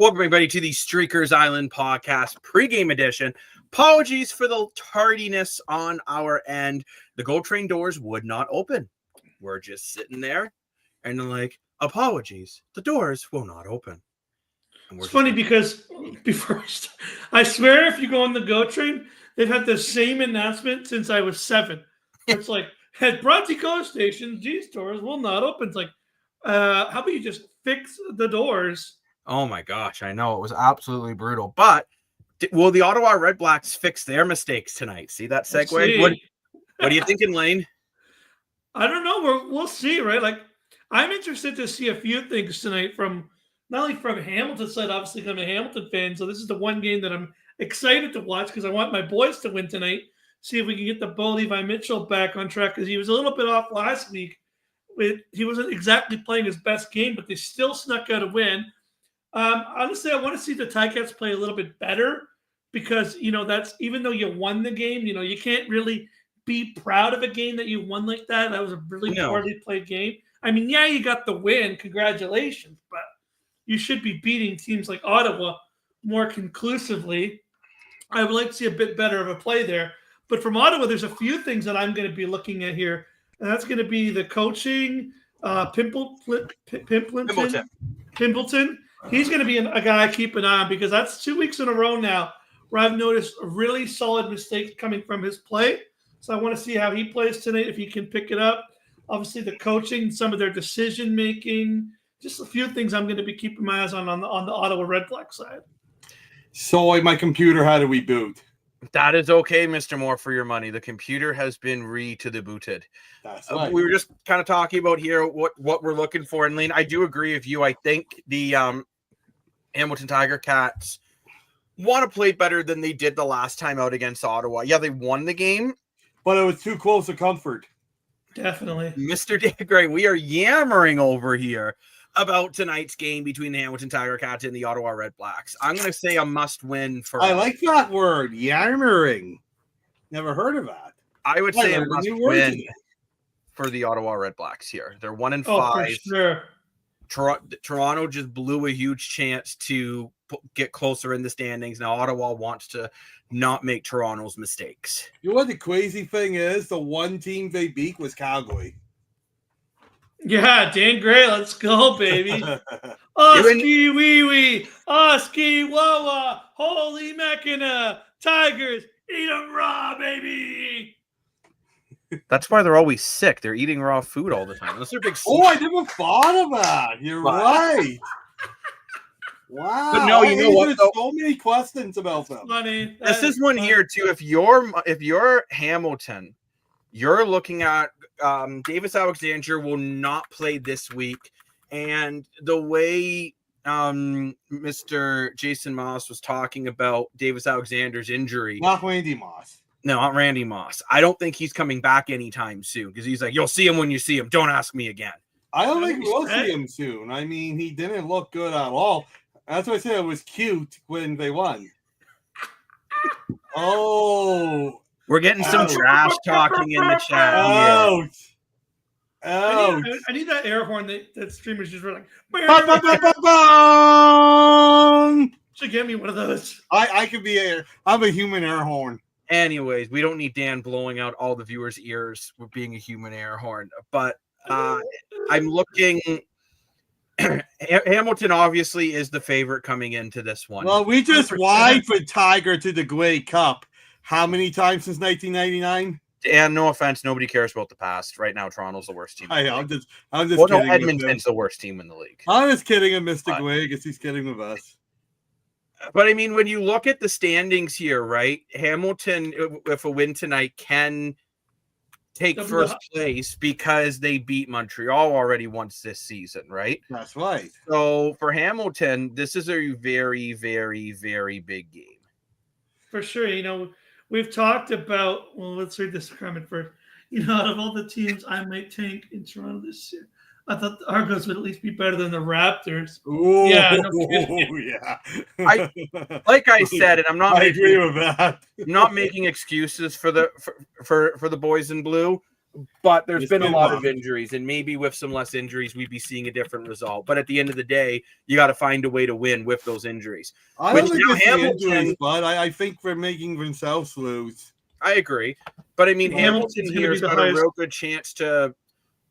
Welcome, everybody, to the Streakers Island podcast pregame edition. Apologies for the tardiness on our end. The GO Train doors would not open. We're just sitting there, and they're like, apologies, the doors will not open. It's funny because before I swear if you go on the GO Train, they've had the same announcement since I was 7. It's like, at Bronte GO Station, these doors will not open. It's like, how about you just fix the doors? Oh my gosh, I know. It was absolutely brutal. But will the Ottawa RedBlacks fix their mistakes tonight? See that segue? What are you thinking, Lane? I don't know. We'll see, right? Like, I'm interested to see a few things tonight from not only from Hamilton's side, obviously I'm a Hamilton fan, so this is the one game that I'm excited to watch because I want my boys to win tonight. See if we can get the Bo Levi Mitchell back on track because he was a little bit off last week. He wasn't exactly playing his best game, but they still snuck out a win. Honestly, I want to see the Ticats play a little bit better because, that's even though you won the game, you can't really be proud of a game that you won like that. That was a really poorly played game. I mean, yeah, you got the win. Congratulations. But you should be beating teams like Ottawa more conclusively. I would like to see a bit better of a play there. But from Ottawa, there's a few things that I'm going to be looking at here. And that's going to be the coaching, Pimpleton. He's going to be a guy I keep an eye on because that's 2 weeks in a row now where I've noticed really solid mistakes coming from his play. So I want to see how he plays tonight, if he can pick it up. Obviously, the coaching, some of their decision-making, just a few things I'm going to be keeping my eyes on the Ottawa RedBlacks side. So my computer had to reboot. That is okay, Mr. Moore, for your money. The computer has been re-to-the-booted. That's right. We were just kind of talking about here what we're looking for. And, Lane, I do agree with you. I think the Hamilton Tiger Cats want to play better than they did the last time out against Ottawa. Yeah, they won the game. But it was too close to comfort. Definitely. Mr. Dagray, we are yammering over here about tonight's game between the Hamilton Tiger Cats and the Ottawa RedBlacks. I'm going to say a must-win for I like that word, yammering. Never heard of that. I would say a must-win for the Ottawa RedBlacks here. They're 1-5. For sure. Toronto just blew a huge chance to get closer in the standings. Now Ottawa wants to not make Toronto's mistakes. You know what the crazy thing is? The one team they beat was Calgary. Yeah, Dan Gray, let's go, baby. Oski wee wee, Oski wawa, holy Mechana, Tigers, eat them raw, baby. That's why they're always sick. They're eating raw food all the time. Those are big. I never thought of that. You're right. Wow. But no, you know what? There's so many questions about them. Funny. This is one here too. If you're Hamilton, you're looking at Davis Alexander will not play this week, and the way Mr. Jason Moss was talking about Davis Alexander's injury, Not Randy Moss. No, not Randy Moss. I don't think he's coming back anytime soon because he's like, you'll see him when you see him. Don't ask me again. I don't think we'll see him soon. I mean, he didn't look good at all. That's why I said it was cute when they won. Oh. We're getting some trash talking in the chat. Ouch. I need that air horn that streamers just were like. Should get me one of those. I could be I'm a human air horn. Anyways, we don't need Dan blowing out all the viewers' ears with being a human air horn. But I'm looking. Hamilton obviously is the favorite coming into this one. Well, we just wiped for Tiger to the Grey Cup. How many times since 1999? And no offense, nobody cares about the past. Right now, Toronto's the worst team. I'm just kidding. No, Edmonton's the worst team in the league. I'm just kidding of Mr. Grey because he's kidding with us. But I mean, when you look at the standings here, right? Hamilton, if a win tonight, can take first place because they beat Montreal already once this season, right? That's right. So for Hamilton, this is a very, very, very big game. For sure. We've talked about, let's read this comment first. Out of all the teams I might tank in Toronto this year, I thought the Argos would at least be better than the Raptors. Ooh, yeah, like I said, and I'm not. I agree with that. I'm not making excuses for the boys in blue, But there's It's been a been lot rough. of injuries, and maybe with some less injuries, we'd be seeing a different result. But at the end of the day, you got to find a way to win with those injuries. I don't Which think now it's the Hamilton- injuries, but I think they're making themselves lose. I agree. But I mean, Hamilton's Hamilton gonna here be has the got a highest- real good chance to,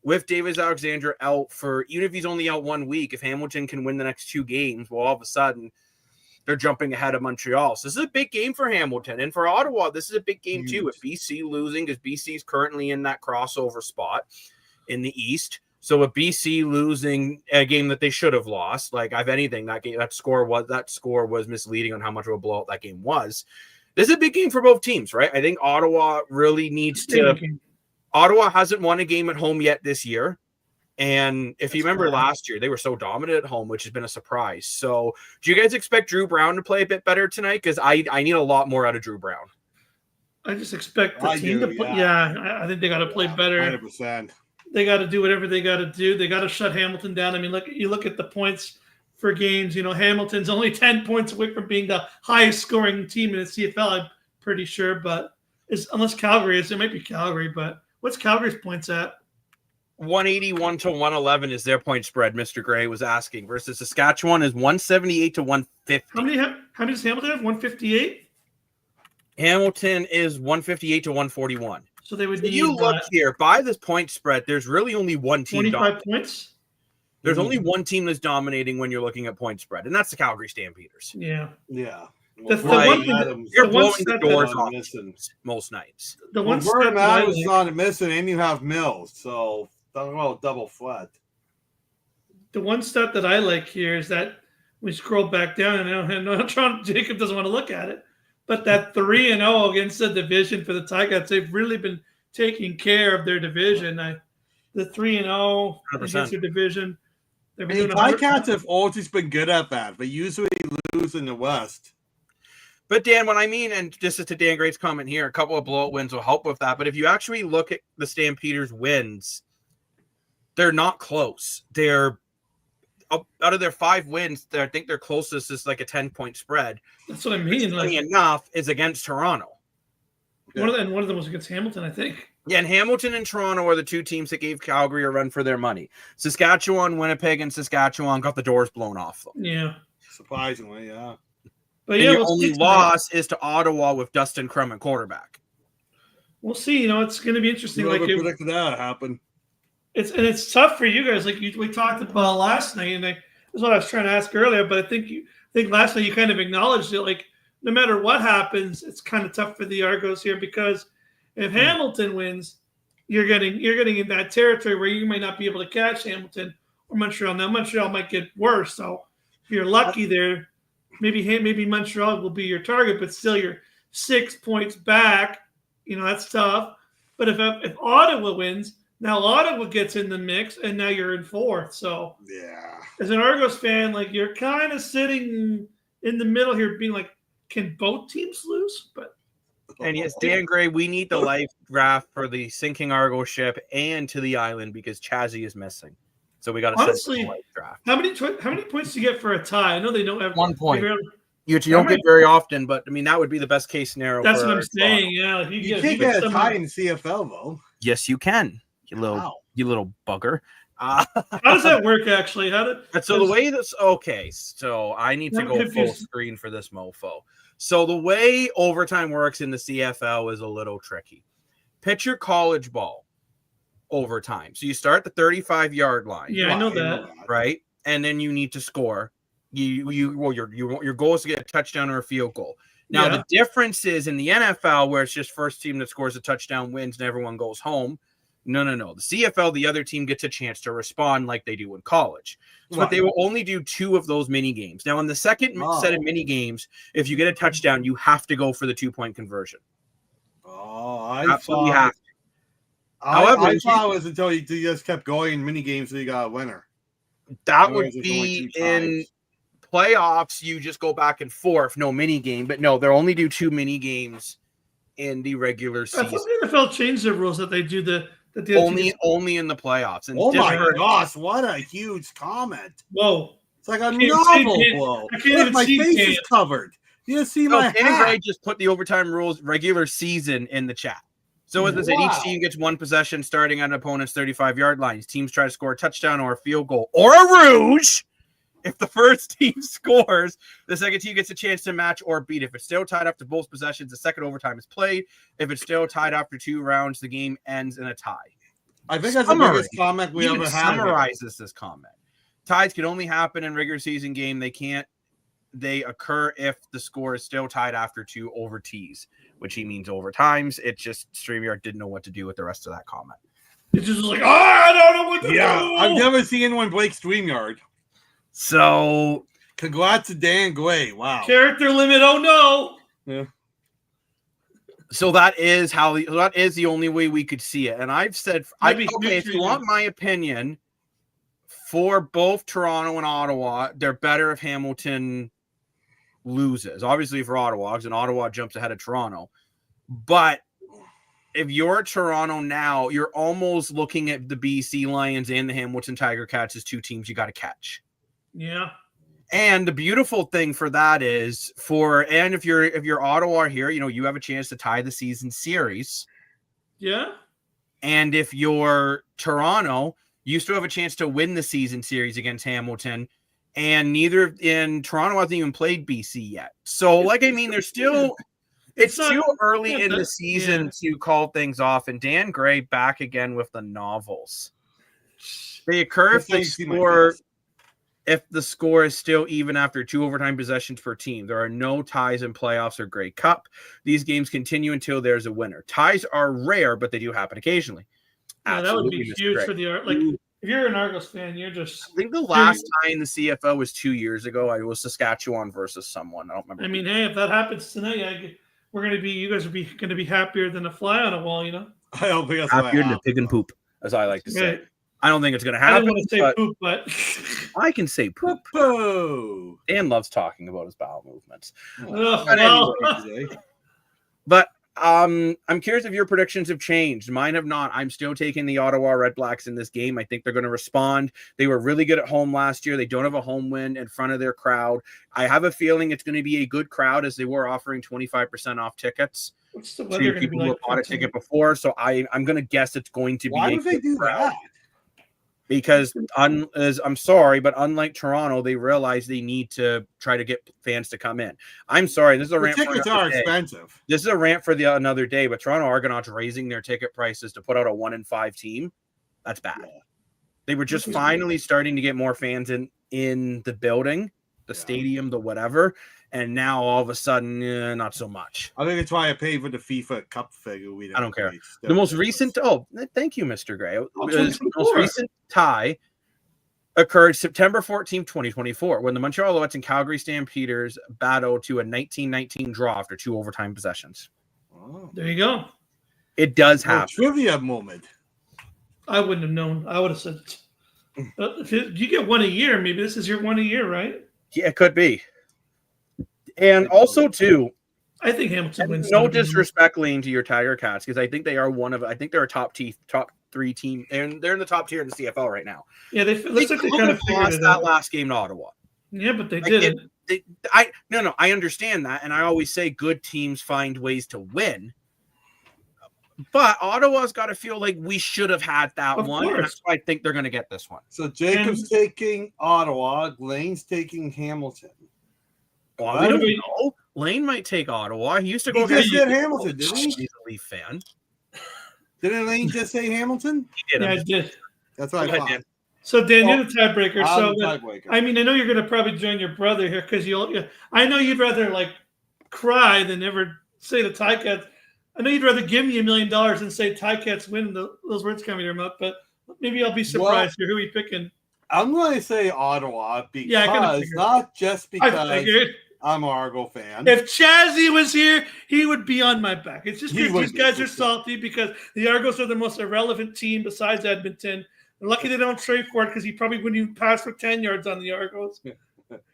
with Davis Alexander out for, even if he's only out 1 week, if Hamilton can win the next 2 games, well, all of a sudden, they're jumping ahead of Montreal. So this is a big game for Hamilton. And for Ottawa, this is a big game too. With BC losing, because BC is currently in that crossover spot in the East. So with BC losing a game that they should have lost, like if anything, that score was misleading on how much of a blowout that game was. This is a big game for both teams, right? I think Ottawa really needs to. Ottawa hasn't won a game at home yet this year. And if you remember last year, they were so dominant at home, which has been a surprise. So do you guys expect Drew Brown to play a bit better tonight? Because I need a lot more out of Drew Brown. I just expect the team to play. Yeah, I think they got to play better. 100%. They got to do whatever they got to do. They got to shut Hamilton down. I mean, you look at the points for games. You know, Hamilton's only 10 points away from being the highest scoring team in the CFL, I'm pretty sure. But unless Calgary is, it might be Calgary. But what's Calgary's points at? 181 to 111 is their point spread, Mr. Gray was asking, versus Saskatchewan is 178 to 150. How many does Hamilton have? 158? Hamilton is 158 to 141. So they would So need you look here, by this point spread, there's really only one team 25 points? There's only one team that's dominating when you're looking at point spread, and that's the Calgary Stampeders. Yeah. Yeah. The one thing you're the blowing one the stat doors that- off most nights. The one Well, step that I Adams like- not missing, and you have Mills, so talk about double flat. the one stat that I like here is that we scroll back down, and Jacob doesn't want to look at it, but that 3-0 against the division for the Ticats, they've really been taking care of their division. The 3-0 against 100%. their division. They've been The doing 100 Ticats have always been good at that, but usually lose in the West. But Dan, what I mean, and just to Dan Gray's comment here, a couple of blowout wins will help with that. But if you actually look at the Stampeders' wins, they're not close. They're out of their 5 wins, I think their closest is like a 10-point spread. That's what I mean. Funny enough, is against Toronto. One of them was against Hamilton, I think. Yeah, and Hamilton and Toronto are the 2 teams that gave Calgary a run for their money. Saskatchewan, Winnipeg, and Saskatchewan got the doors blown off them. Yeah. Surprisingly, yeah. But And yeah, your we'll only see loss is to Ottawa with Dustin Crum at quarterback. We'll see. It's going to be interesting. Whoever Like predicted that happen. It's tough for you guys. Like we talked about last night, and that's what I was trying to ask earlier. But I think last night you kind of acknowledged it. Like no matter what happens, it's kind of tough for the Argos here because if Hamilton wins, you're getting in that territory where you might not be able to catch Hamilton or Montreal. Now Montreal might get worse. So if you're lucky there, maybe Montreal will be your target, but still you're 6 points back. That's tough. But if Ottawa wins. Now Ottawa gets in the mix, and now you're in 4th. So, yeah, as an Argos fan, like you're kind of sitting in the middle here, being like, can both teams lose? But And yes, Dan Gray, we need the life raft for the sinking Argo ship and to the island because Chazzy is missing. So we got to set the life draft. How many points do you get for a tie? I know they don't have 1 point. You don't get very often, but I mean that would be the best case scenario. That's what I'm saying. Yeah, you can't get a tie in CFL though. Yes, you can. You little bugger. How does that work actually? So the way that's okay. So I need to go full screen for this mofo. So the way overtime works in the CFL is a little tricky. Picture college ball overtime. So you start the 35-yard line. Yeah, I know that. Right, and then you need to score. Your goal is to get a touchdown or a field goal. Now the difference is in the NFL where it's just first team that scores a touchdown wins and everyone goes home. No. The CFL, the other team gets a chance to respond like they do in college. But they will only do 2 of those mini games. Now, in the second set of mini games, if you get a touchdown, you have to go for the 2-point conversion. I thought it was until you just kept going in mini games until you got a winner. That would be in playoffs. You just go back and forth, no mini game. But no, they'll only do 2 mini games in the regular season. I thought the NFL changed the rules that they do only in the playoffs. And oh my gosh, what a huge comment. Whoa. It's like a novel blow. I can't even my see face is covered. You see my Dan hat. Gray just put the overtime rules regular season in the chat. So as I said, Wow. each team gets one possession starting at an opponent's 35-yard line. Teams try to score a touchdown or a field goal or a rouge. If the first team scores, the second team gets a chance to match or beat. If it's still tied after both possessions, the second overtime is played. If it's still tied after 2 rounds, the game ends in a tie. I think that's the biggest comment we Even ever had. summarizes this comment. Ties can only happen in regular season game. They occur if the score is still tied after 2 overtees, which he means overtimes. It just StreamYard didn't know what to do with the rest of that comment. It's just like, I don't know what to do. I've never seen anyone break StreamYard. So congrats to Dan Gray. Wow. Character limit. Oh no. Yeah. So that is the only way we could see it. And I've said, if you want my opinion, for both Toronto and Ottawa, they're better if Hamilton loses. Obviously for Ottawa, because Ottawa jumps ahead of Toronto. But if you're Toronto now, you're almost looking at the BC Lions and the Hamilton Tiger Cats as 2 teams you got to catch. Yeah. And the beautiful thing for that is if you're Ottawa here, you have a chance to tie the season series. Yeah. And if you're Toronto, you still have a chance to win the season series against Hamilton. And Toronto hasn't even played BC yet. So there's still it's too early in the season to call things off. And Dan Gray back again with the novels. They occur if the score is still even after 2 overtime possessions per team. There are no ties in playoffs or Grey Cup. These games continue until there's a winner. Ties are rare, but they do happen occasionally. Yeah, that would be huge for the if you're an Argos fan, you're just. I think the last tie in the CFL was 2 years ago. It was Saskatchewan versus someone. I don't remember. I mean, hey, if that happens tonight, you guys are going to be happier than a fly on a wall, I don't think that's happier than a pig and poop, as I like to say. Right. I don't think it's going to happen. I didn't want to say poop, but I can say poop. Poo. Dan loves talking about his bowel movements. But I'm curious if your predictions have changed. Mine have not. I'm still taking the Ottawa RedBlacks in this game. I think they're going to respond. They were really good at home last year. They don't have a home win in front of their crowd. I have a feeling it's going to be a good crowd, as they were offering 25% off tickets. What's the weather going to be like? Who bought a ticket before, so I'm going to guess it's going to be. Why would they do that? Because I'm sorry, but unlike Toronto, they realize they need to try to get fans to come in. I'm sorry, this is a rant. Tickets are expensive. This is a rant for another day. But Toronto Argonauts raising their ticket prices to put out a 1-5 team, that's bad. Yeah. They were just finally starting to get more fans in the building, the stadium, the whatever. And now all of a sudden, not so much. I think it's why I paid for the FIFA Cup figure. I don't care. The most recent, thank you, Mr. Gray. The most recent tie occurred September 14th, 2024, when the Montreal Alouettes and Calgary Stampeders battled to a 19-19 draw after 2 overtime possessions. Oh. There you go. It does happen. Trivia moment. I wouldn't have known. I would have said, if you get one a year, maybe this is your one a year, right? Yeah, it could be. And also, too, I think Hamilton wins. No disrespect, Lane, to your Tiger Cats, because I think they are I think they're a top 3 team, and they're in the top tier in the CFL right now. Yeah, they looks like they kind of lost that last game to Ottawa. Yeah, but they did. I understand that, and I always say good teams find ways to win. But Ottawa's got to feel like we should have had that one. And that's why I think they're going to get this one. So Jacob's taking Ottawa, Lane's taking Hamilton. Well, I don't know. Lane might take Ottawa. He used to go. He just said Hamilton, didn't he? He's a Leaf fan. Didn't Lane just say Hamilton? He did. Yeah, I did. That's what I thought. So Dan, you're the tiebreaker. Tiebreaker. I mean, I know you're going to probably join your brother here because I know you'd rather cry than ever say the Ticats. I know you'd rather give me $1 million and say Ticats win. Those words come in your mouth, but maybe I'll be surprised here. Who are you picking? I'm going to say Ottawa because not just because I'm an Argo fan. If Chazzy was here, he would be on my back. It's just because these guys are salty because the Argos are the most irrelevant team besides Edmonton. They're lucky they don't trade for it because he probably wouldn't even pass for 10 yards on the Argos.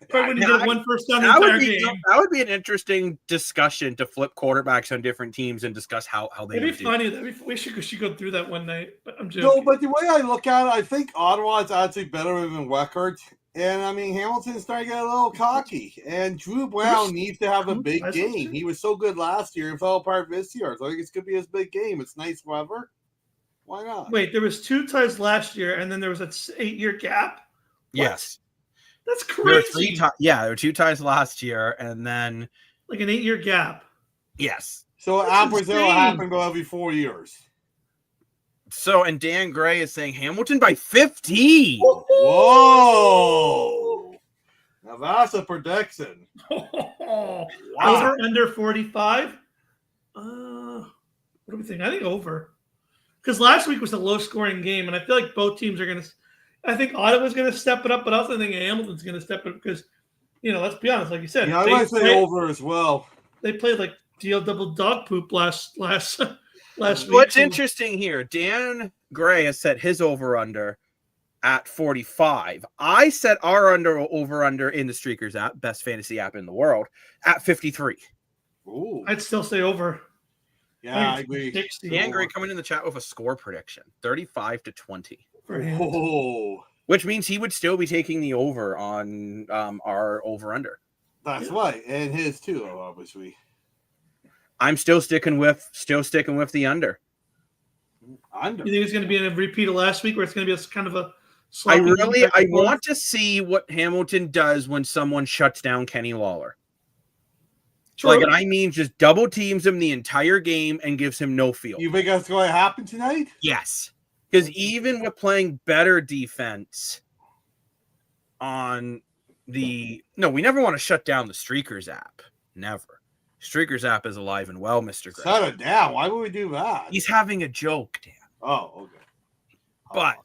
Probably wouldn't get 1 first down the entire game. That would be an interesting discussion to flip quarterbacks on different teams and discuss how they would do. Funny. We should go through that one night. But I'm joking. No, but the way I look at it, I think Ottawa is actually better than record. And I mean, Hamilton's starting to get a little cocky. And Drew Brown needs to have a big game. He was so good last year and fell apart this year. So I think it's going to be his big game. It's nice weather. Why not? Wait, there was 2 ties last year, and then there was an 8-year gap? What? Yes. That's crazy. There were 2 ties last year, and then... Like an 8-year gap. Yes. So at Brazil, it happened every 4 years. So, and Dan Gray is saying Hamilton by 15. Whoa! Now that's a prediction. Wow. Over, under 45? What do we think? I think over. Because last week was a low-scoring game, and I feel like both teams are going to – I think Ottawa's going to step it up, but I also think Hamilton's going to step it up because, let's be honest, like you said. Yeah, I might say over as well. They played like double dog poop last week. What's interesting here, Dan Gray has set his over-under at 45. I set our over-under in the Streakers app, best fantasy app in the world, at 53. Ooh. I'd still say over. Yeah, I agree. Dan Gray coming in the chat with a score prediction, 35-20. Oh. Which means he would still be taking the over on our over-under. That's right, and his too, obviously. I'm still sticking with the under. You think it's going to be a repeat of last week, where it's going to be kind of a? I want to see what Hamilton does when someone shuts down Kenny Lawler. True. Like, and I mean, just double teams him the entire game and gives him no field. You think that's going to happen tonight? Yes, because even with playing better defense on we never want to shut down the Streakers app. Never. Streakers app is alive and well, Mr. Gray. Shut it down. Why would we do that? He's having a joke, Dan. Oh, okay. But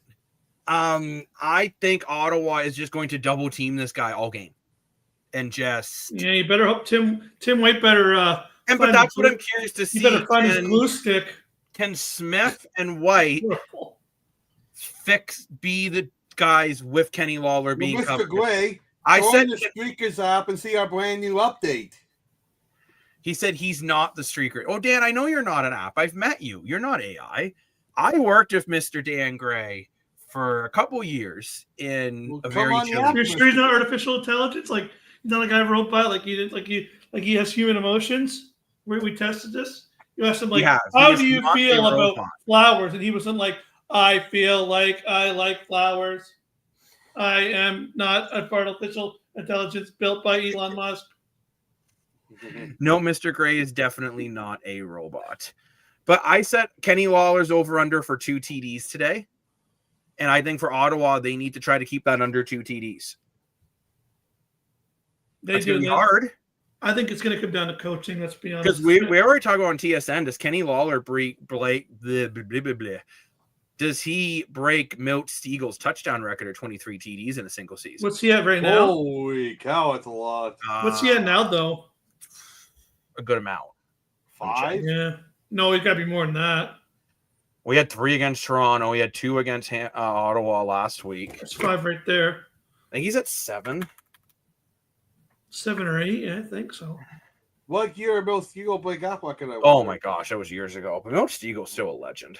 I think Ottawa is just going to double team this guy all game. And just you better hope Tim White better but that's what I'm curious to see. You better find his glue stick. Can Smith and White be the guys with Kenny Lawler being Mr. covered? Gray, I said the Streakers app and see our brand new update. He said he's not the Streaker. Oh, Dan, I know you're not an app. I've met you. You're not AI. I worked with Mr. Dan Gray for a couple years in a very chill. You're sure he's not artificial intelligence? Like, not a guy wrote by like you did, like he has human emotions. We tested this. You asked him like, how do you feel about flowers? And he wasn't like, I feel like I like flowers. I am not a artificial intelligence built by Elon Musk. No, Mr. Gray is definitely not a robot. But I set Kenny Lawler's over-under for 2 TDs today. And I think for Ottawa, they need to try to keep that under 2 TDs. That's going to be hard. I think it's going to come down to coaching, let's be honest. Because we already talked about on TSN, does Kenny Lawler does he break Milt Stiegel's touchdown record of 23 TDs in a single season? What's he at right now? Holy cow, it's a lot. What's he at now, though? A good amount. 5? Yeah. No, he's got to be more than that. We had 3 against Toronto. We had 2 against Ottawa last week. That's 5 right there. I think he's at 7. 7 or 8, yeah, I think so. What year did Milt Stiegel break up? Oh my gosh, that was years ago. But Milt Stiegel's still a legend.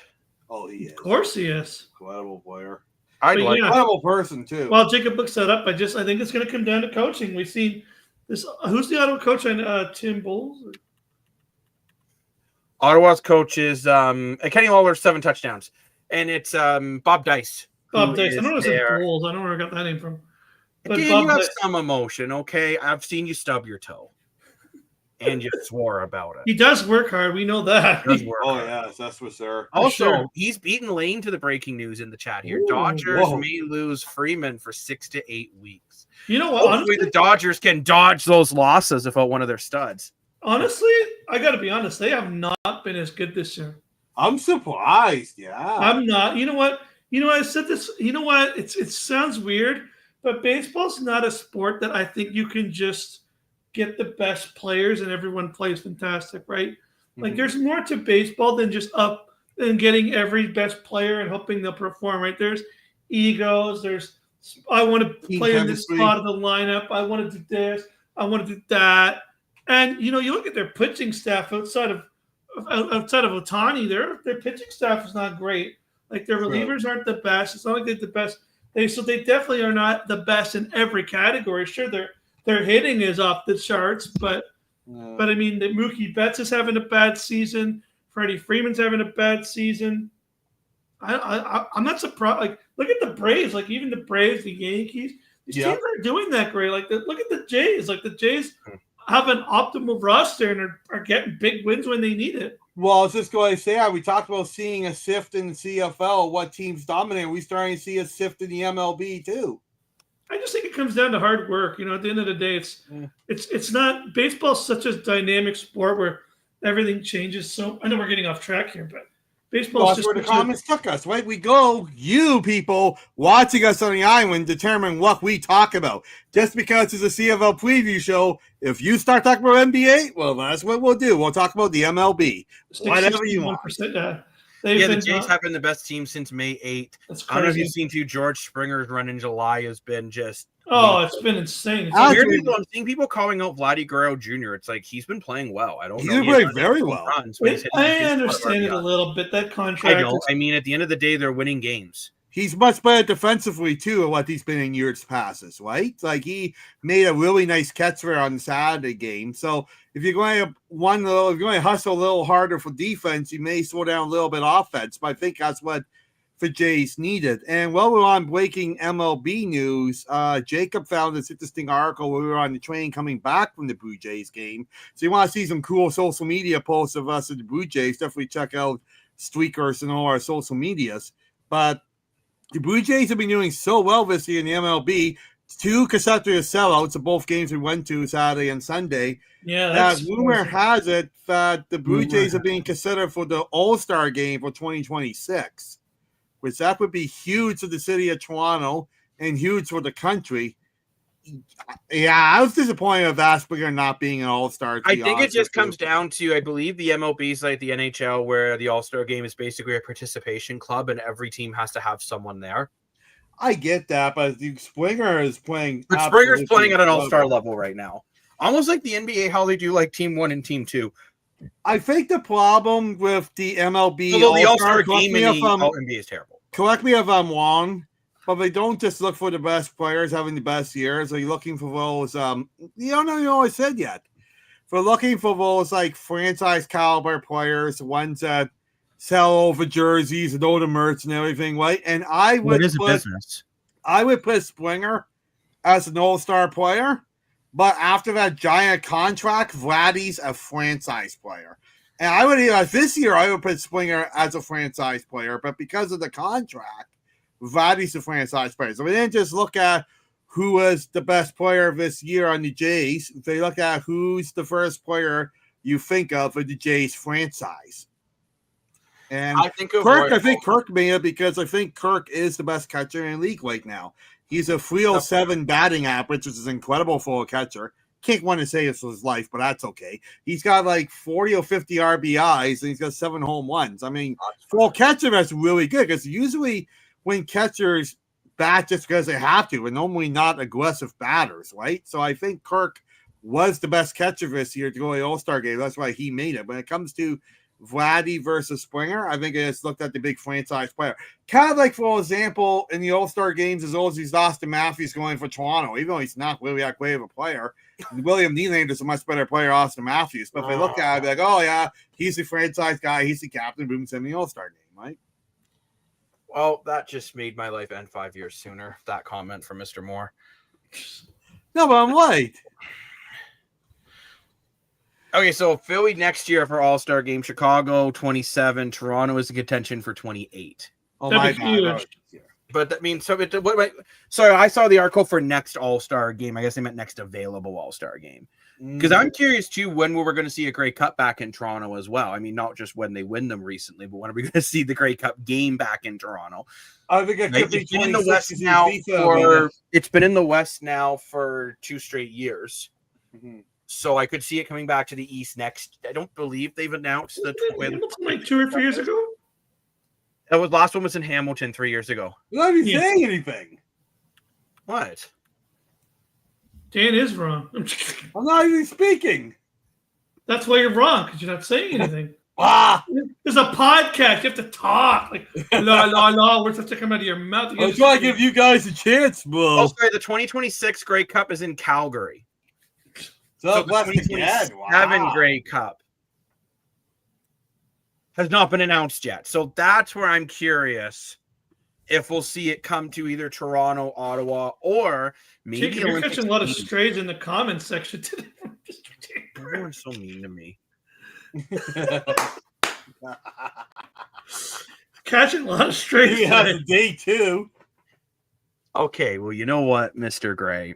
Oh, he is. Of course he is. Incredible player. Incredible person too. Well, Jacob looks that up. I think it's going to come down to coaching. We've seen this. Who's the Ottawa coach? Tim Bowles. Ottawa's coach is Kenny Lawler, 7 touchdowns, and it's Bob Dice. Bob Dice. I don't know if it's Bowles. I don't know where I got that name from. But you have some emotion, okay? I've seen you stub your toe, and you swore about it. He does work hard. We know that. He does work hard. Yes, that's for sure. Also, he's beaten Lane to the breaking news in the chat here. Dodgers may lose Freeman for 6 to 8 weeks. You know what? Hopefully, the Dodgers can dodge those losses without one of their studs. Honestly, I got to be honest. They have not been as good this year. I'm surprised. Yeah, I'm not. You know what? I said this. You know what? It sounds weird. But baseball's not a sport that I think you can just get the best players and everyone plays fantastic, right? Mm-hmm. Like there's more to baseball than just up and getting every best player and hoping they'll perform, right? There's egos. I want to play in this spot of the lineup. I want to do this. I want to do that. And, you look at their pitching staff outside of Ohtani, their pitching staff is not great. Like their relievers aren't the best. It's not like they're the best They definitely are not the best in every category. Sure, their hitting is off the charts, but I mean, the Mookie Betts is having a bad season. Freddie Freeman's having a bad season. I'm not surprised. Like, look at the Braves. Like, even the Braves, the Yankees, these teams aren't doing that great. Like, look at the Jays. Like, the Jays have an optimal roster and are getting big wins when they need it. Well, I was just going to say, we talked about seeing a sift in the CFL, what teams dominate. We're starting to see a sift in the MLB too. I just think it comes down to hard work. You know, at the end of the day, it's not baseball's such a dynamic sport where everything changes. So I know we're getting off track here, but baseball's that's where the comments took us, right? We go, you people watching us on the island determine what we talk about. Just because it's a CFL preview show, if you start talking about NBA, well, that's what we'll do. We'll talk about the MLB. Whatever you want. The Jays have been the best team since May 8th. I don't know if you've seen George Springer's run in July has been just it's been insane. I'm seeing people calling out Vladdy Guerrero Jr. It's like he's been playing well. I don't know. He's playing very well. I understand it a little bit. That contract. I don't. I mean, at the end of the day, they're winning games. He's much better defensively too, what he's been in years passes, right? Like he made a really nice catch for on the Saturday game. So if you're going to hustle a little harder for defense, you may slow down a little bit offense. But I think that's what the Jays needed. And while we're on breaking MLB news, Jacob found this interesting article where we were on the train coming back from the Blue Jays game. So you want to see some cool social media posts of us at the Blue Jays, definitely check out Streakers and all our social medias. But the Blue Jays have been doing so well this year in the MLB. 2 consecutive sellouts of both games we went to Saturday and Sunday. Yeah, rumor has it that the Blue Jays are being considered for the All-Star game for 2026, which that would be huge for the city of Toronto and huge for the country. Yeah, I was disappointed with Asperger not being an All-Star. I think it just comes down to, I believe the MLB is like the NHL, where the All-Star game is basically a participation club, and every team has to have someone there. I get that, but Springer is playing. But Springer's playing at an All-Star level right now, almost like the NBA, how they do like Team 1 and Team 2. I think the problem with the MLB, although the All-Star game in the NBA is terrible. Correct me if I'm wrong. But they don't just look for the best players having the best years. Are you looking for those? You don't know what I said yet. For looking for those like franchise caliber players, ones that sell over jerseys and all the merch and everything, right? And I would put Springer as an all-star player, but after that giant contract, Vladdy's a franchise player. And I would this year I would put Springer as a franchise player, but because of the contract, Vladdy's a franchise player. So we didn't just look at who was the best player this year on the Jays. They look at who's the first player you think of for the Jays franchise. And I think Kirk made it because I think Kirk is the best catcher in the league right now. He's a 307 batting average, which is incredible for a catcher. Can't want to say it's his life, but that's okay. He's got like 40 or 50 RBIs, and he's got 7 home runs. I mean, for a catcher, that's really good because usually – when catchers bat just because they have to, and normally not aggressive batters, right? So I think Kirk was the best catcher this year to go to the All-Star game. That's why he made it. When it comes to Vladdy versus Springer, I think I just looked at the big franchise player. Kind of like, for example, in the All-Star games, as old as he's Austin Matthews going for Toronto, even though he's not really that great of a player. William Nylander is a much better player than Austin Matthews. But if they look at it, I'd be like, oh, yeah, he's the franchise guy. He's the captain. Boom, send me the All-Star game, right? Well, that just made my life end 5 years sooner, that comment from Mr. Moore. No, but I'm right. Okay, so Philly next year for All-Star game, Chicago 27, Toronto is in contention for 28. Oh, my God. But that means, sorry, I saw the article for next All-Star game. I guess they meant next available All-Star game. Because I'm curious, too, when we're going to see a Grey Cup back in Toronto as well. I mean, not just when they win them recently, but when are we going to see the Grey Cup game back in Toronto? I think it could be in the West now it's been in the West now for 2 straight years. Mm-hmm. So I could see it coming back to the East next. I don't believe they've announced the like 2 or 3 years ago. That was last one was in Hamilton 3 years ago. You're not even saying anything. What? Dan is wrong. I'm not even speaking. That's why you're wrong, because you're not saying anything. There's a podcast. You have to talk. Like, la, words have to come out of your mouth. I'm trying to give you guys a chance, bro. Oh, sorry, the 2026 Grey Cup is in Calgary. So the bless the 2027 Wow. Grey Cup has not been announced yet. So that's where I'm curious if we'll see it come to either Toronto, Ottawa, or maybe Jacob, you're Olympic catching a lot of Stadium. strays in the comments section today. Everyone's so mean to me. Catching a lot of strays You have today. the day too. Okay, well, you know what, Mr. Gray?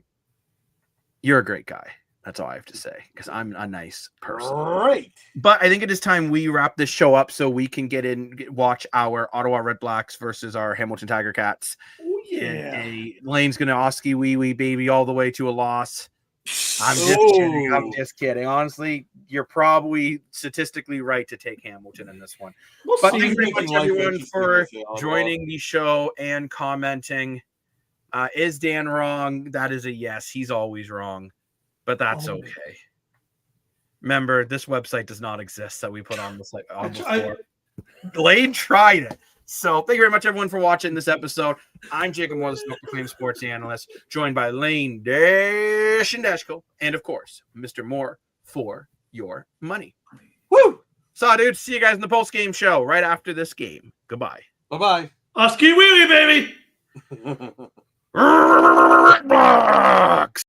You're a great guy. That's all I have to say, because I'm a nice person. Great. But I think it is time we wrap this show up so we can watch our Ottawa RedBlacks versus our Hamilton Tiger Cats. Oh, yeah. Lane's going to Oski wee wee baby all the way to a loss. I'm just kidding. I'm just kidding. Honestly, you're probably statistically right to take Hamilton in this one. We'll But see. thank you very much, everyone, for Ottawa. joining the show and commenting. Is Dan wrong? That is a yes. He's always wrong, but that's okay. Remember, this website does not exist that we put on this on the floor. Lane tried it. So thank you very much, everyone, for watching this episode. I'm Jacob Moore, the Smoke Acclaimed Sports Analyst, joined by Lane Dash and Dashko, and of course, Mr. Moore for your money. Woo! So, dude, see you guys in the post-game show right after this game. Goodbye. Bye-bye. Oski wee wee, baby. RedBlacks!